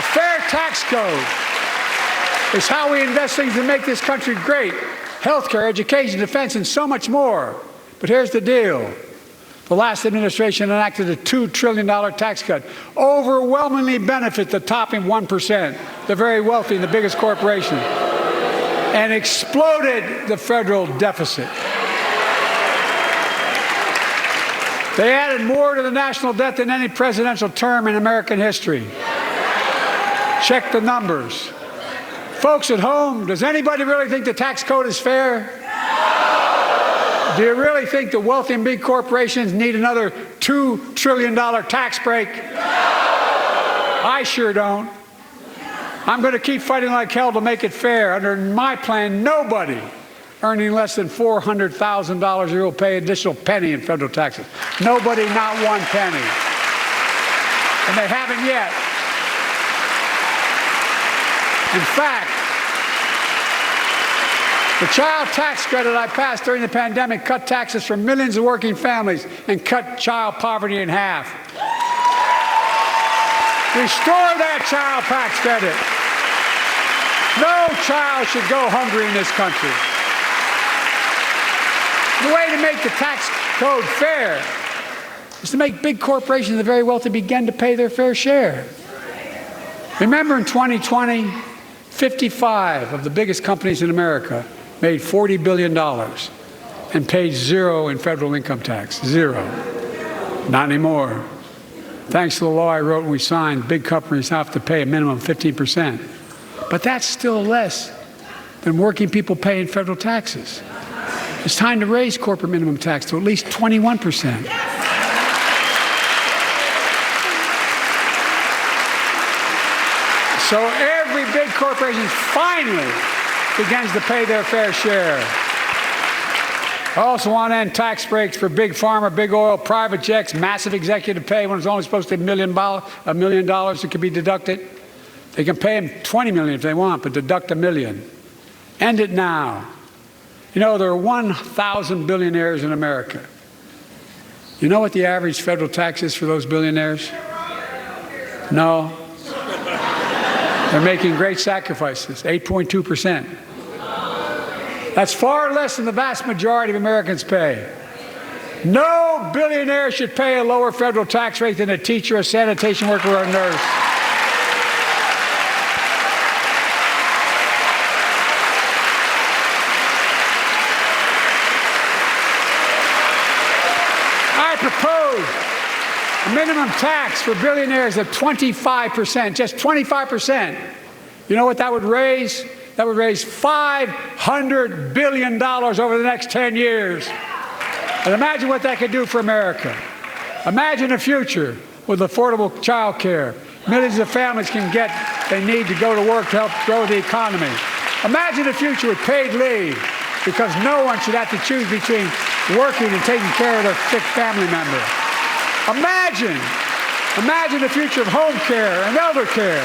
A fair tax code is how we invest things to make this country great. Healthcare, education, defense, and so much more. But here's the deal. The last administration enacted a $2 trillion tax cut, overwhelmingly benefit the top 1%, the very wealthy and the biggest corporations, and exploded the federal deficit. They added more to the national debt than any presidential term in American history. Check the numbers. Folks at home, does anybody really think the tax code is fair? Do you really think the wealthy and big corporations need another $2 trillion tax break? I sure don't. I'm going to keep fighting like hell to make it fair. Under my plan, nobody earning less than $400,000 a year will pay an additional penny in federal taxes. Nobody, not one penny. And they haven't yet. In fact, the child tax credit I passed during the pandemic cut taxes for millions of working families and cut child poverty in half. Restore that child tax credit. No child should go hungry in this country. The way to make the tax code fair is to make big corporations and the very wealthy begin to pay their fair share. Remember in 2020, 55 of the biggest companies in America made $40 billion and paid zero in federal income tax. Zero. Not anymore. Thanks to the law I wrote and we signed, big companies have to pay a minimum of 15%. But that's still less than working people pay in federal taxes. It's time to raise corporate minimum tax to at least 21%. So every big corporation finally begins to pay their fair share. I also want to end tax breaks for big pharma, big oil, private jets, massive executive pay when it's only supposed to be $1 million that can be deducted. They can pay them $20 million if they want, but deduct $1 million. End it now. You know, there are 1,000 billionaires in America. You know what the average federal tax is for those billionaires? No. They're making great sacrifices, 8.2%. That's far less than the vast majority of Americans pay. No billionaire should pay a lower federal tax rate than a teacher, a sanitation worker, or a nurse. I propose a minimum tax for billionaires of 25%, just 25%. You know what that would raise? That would raise $500 billion over the next 10 years. And imagine what that could do for America. Imagine a future with affordable child care. Millions of families can get they need to go to work to help grow the economy. Imagine a future with paid leave, because no one should have to choose between working and taking care of their sick family member. Imagine a future of home care and elder care,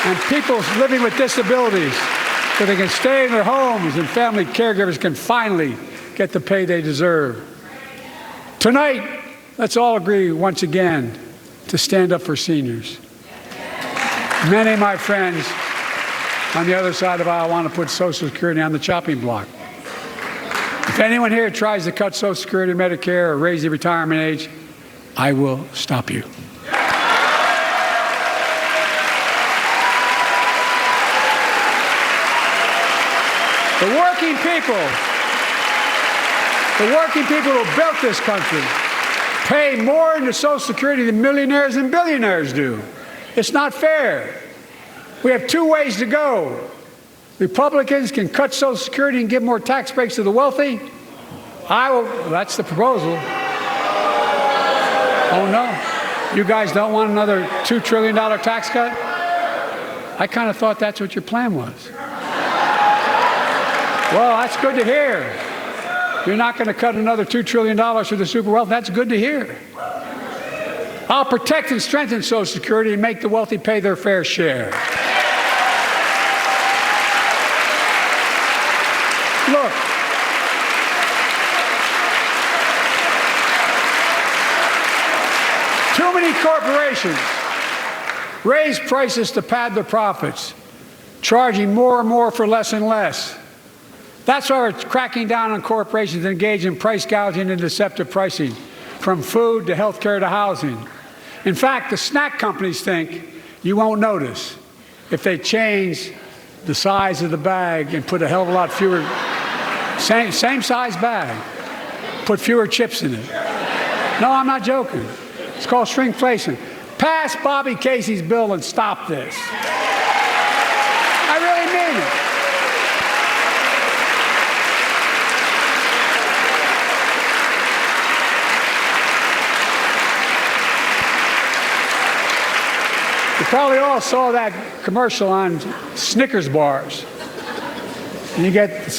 and people living with disabilities so they can stay in their homes and family caregivers can finally get the pay they deserve. Tonight, let's all agree once again to stand up for seniors. Many of my friends on the other side of the aisle want to put Social Security on the chopping block. If anyone here tries to cut Social Security, Medicare, or raise the retirement age, I will stop you. The working people who built this country pay more into Social Security than millionaires and billionaires do. It's not fair. We have two ways to go. Republicans can cut Social Security and give more tax breaks to the wealthy. That's the proposal. Oh no, you guys don't want another $2 trillion tax cut? I kind of thought that's what your plan was. Well, that's good to hear. You're not going to cut another $2 trillion for the super wealthy. That's good to hear. I'll protect and strengthen Social Security and make the wealthy pay their fair share. Look, too many raise prices to pad their profits, charging more and more for less and less. That's why we're cracking down on corporations that engage in price gouging and deceptive pricing, from food to health care to housing. In fact, the snack companies think you won't notice if they change the size of the bag and put a hell of a lot fewer, same size bag, put fewer chips in it. No, I'm not joking. It's called shrinkflation. Pass Bobby Casey's bill and stop this. I really mean it. You probably all saw that commercial on Snickers bars. And you get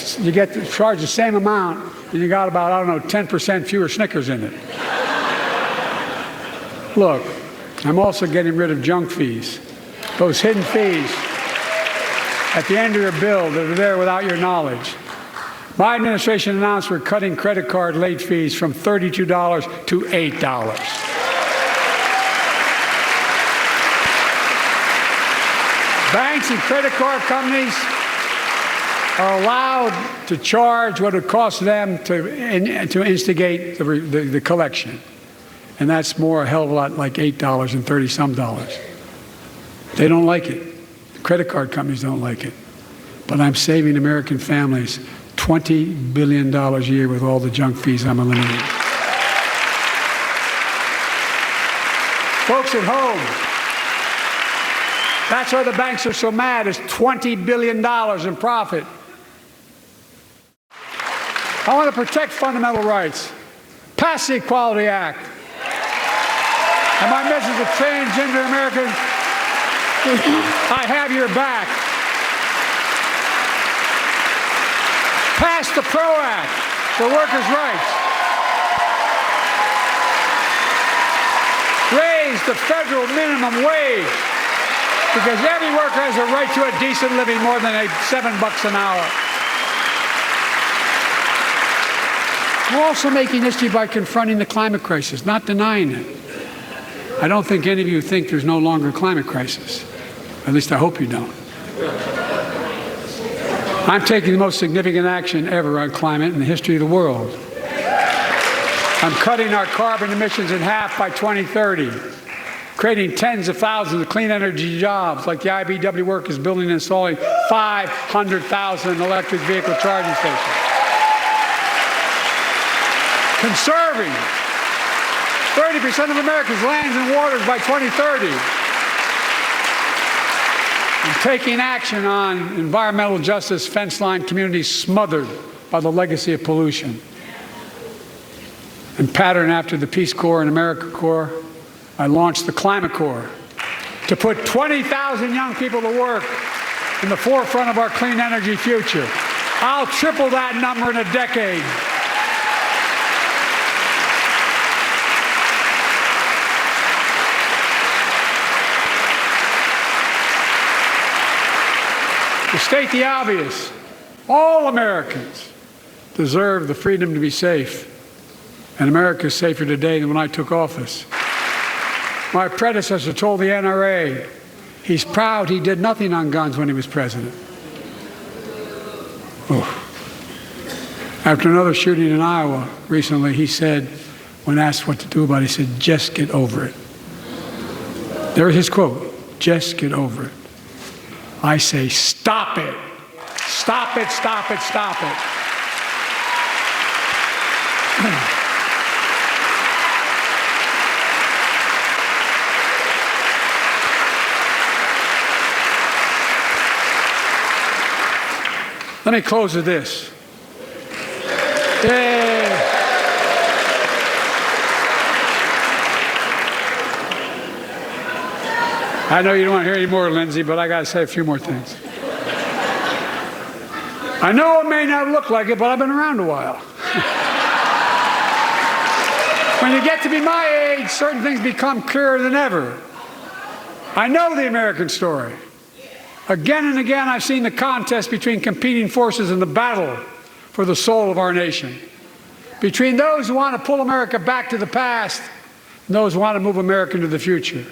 charged the same amount, and you got about, I don't know, 10% fewer Snickers in it. Look, I'm also getting rid of junk fees, those hidden fees at the end of your bill that are there without your knowledge. My administration announced we're cutting credit card late fees from $32 to $8. Banks and credit card companies are allowed to charge what it costs them to instigate the collection. And that's more, a hell of a lot, like $8 and 30-some dollars. They don't like it. The credit card companies don't like it. But I'm saving American families $20 billion a year with all the junk fees I'm eliminating. Folks at home, that's why the banks are so mad. It's $20 billion in profit. I want to protect fundamental rights. Pass the Equality Act. And my message to transgender Americans, I have your back. Pass the PRO Act for workers' rights. Raise the federal minimum wage, because every worker has a right to a decent living, more than $7 an hour. We're also making history by confronting the climate crisis, not denying it. I don't think any of you think there's no longer a climate crisis. At least I hope you don't. I'm taking the most significant action ever on climate in the history of the world. I'm cutting our carbon emissions in half by 2030, creating tens of thousands of clean energy jobs, like the IBEW workers building and installing 500,000 electric vehicle charging stations. Conserving 30% of America's lands and waters by 2030. And taking action on environmental justice fence line communities smothered by the legacy of pollution. And pattern after the Peace Corps and AmeriCorps, I launched the Climate Corps to put 20,000 young people to work in the forefront of our clean energy future. I'll triple that number in a decade. To state the obvious, all Americans deserve the freedom to be safe, and America is safer today than when I took office. My predecessor told the NRA he's proud he did nothing on guns when he was president. Oh. After another shooting in Iowa recently, he said, when asked what to do about it, he said, "Just get over it." There's his quote, "Just get over it." I say, stop it. Stop it, stop it, stop it. Let me close with this. I know you don't want to hear any more, Lindsay, but I got to say a few more things. I know it may not look like it, but I've been around a while. When you get to be my age, certain things become clearer than ever. I know the American story. Again and again, I've seen the contest between competing forces in the battle for the soul of our nation. Between those who want to pull America back to the past and those who want to move America into the future.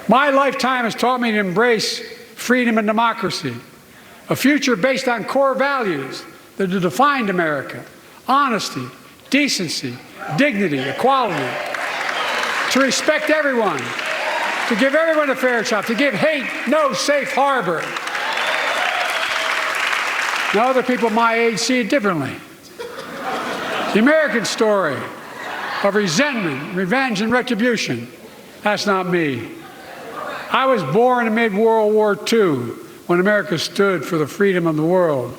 My lifetime has taught me to embrace freedom and democracy, a future based on core values that have defined America: honesty, decency, dignity, equality, to respect everyone, to give everyone a fair shot, to give hate no safe harbor. Now, other people my age see it differently. The American story of resentment, revenge, and retribution, that's not me. I was born amid World War II, when America stood for the freedom of the world.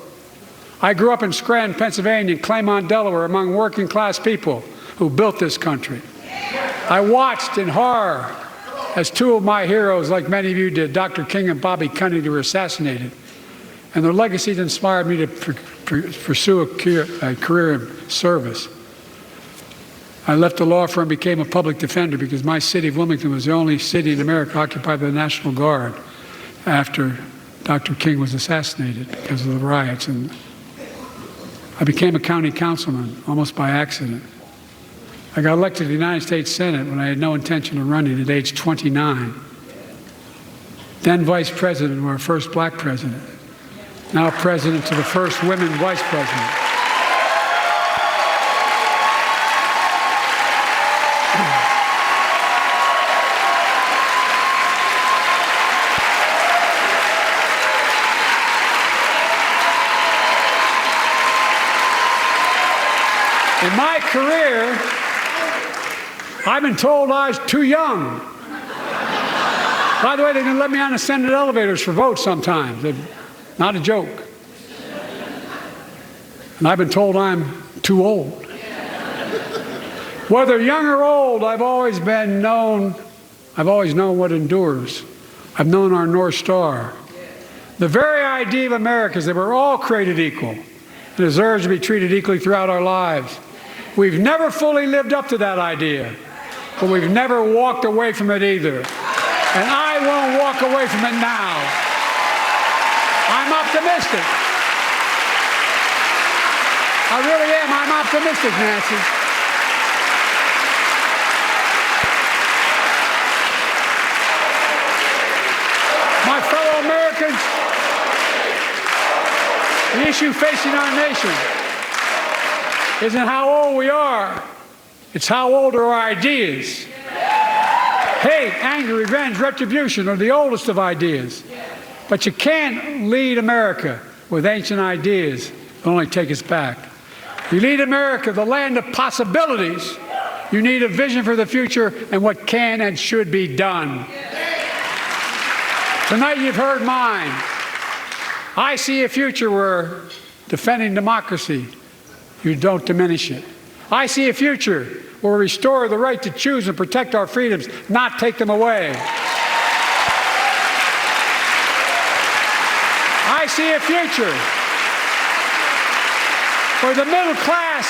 I grew up in Scranton, Pennsylvania, and Claymont, Delaware, among working-class people who built this country. I watched in horror as two of my heroes, like many of you did, Dr. King and Bobby Kennedy, were assassinated. And their legacies inspired me to pursue a career in service. I left the law firm and became a public defender because my city of Wilmington was the only city in America occupied by the National Guard after Dr. King was assassinated because of the riots. And I became a county councilman almost by accident. I got elected to the United States Senate when I had no intention of running at age 29. Then vice president, or our first black president. Now president to the first women vice president. In my career, I've been told I was too young. By the way, they didn't let me on the Senate elevators for votes sometimes. Not a joke. And I've been told I'm too old. Whether young or old, I've always known what endures. I've known our North Star. The very idea of America is that we're all created equal and deserves to be treated equally throughout our lives. We've never fully lived up to that idea, but we've never walked away from it either. And I won't walk away from it now. I'm optimistic. I really am. I'm optimistic, Nancy. My fellow Americans, the issue facing our nation isn't how old we are. It's how old are our ideas. Hate, anger, revenge, retribution are the oldest of ideas. But you can't lead America with ancient ideas that only take us back. You lead America, the land of possibilities. You need a vision for the future and what can and should be done. Tonight you've heard mine. I see a future where defending democracy, you don't diminish it. I see a future where we restore the right to choose and protect our freedoms, not take them away. I see a future where the middle class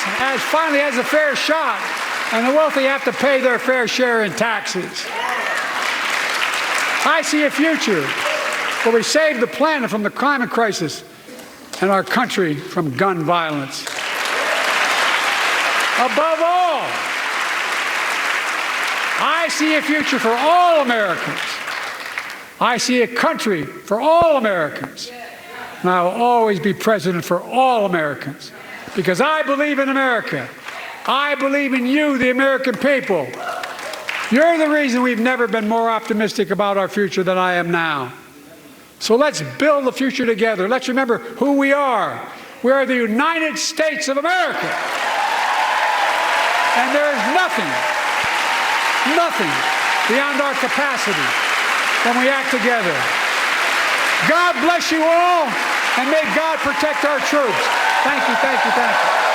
finally has a fair shot and the wealthy have to pay their fair share in taxes. I see a future where we save the planet from the climate crisis and our country from gun violence. Above all, I see a future for all Americans. I see a country for all Americans. And I will always be president for all Americans because I believe in America. I believe in you, the American people. You're the reason we've never been more optimistic about our future than I am now. So let's build the future together. Let's remember who we are. We are the United States of America. And there is nothing beyond our capacity when we act together. God bless you all, and may God protect our troops. Thank you, thank you, thank you.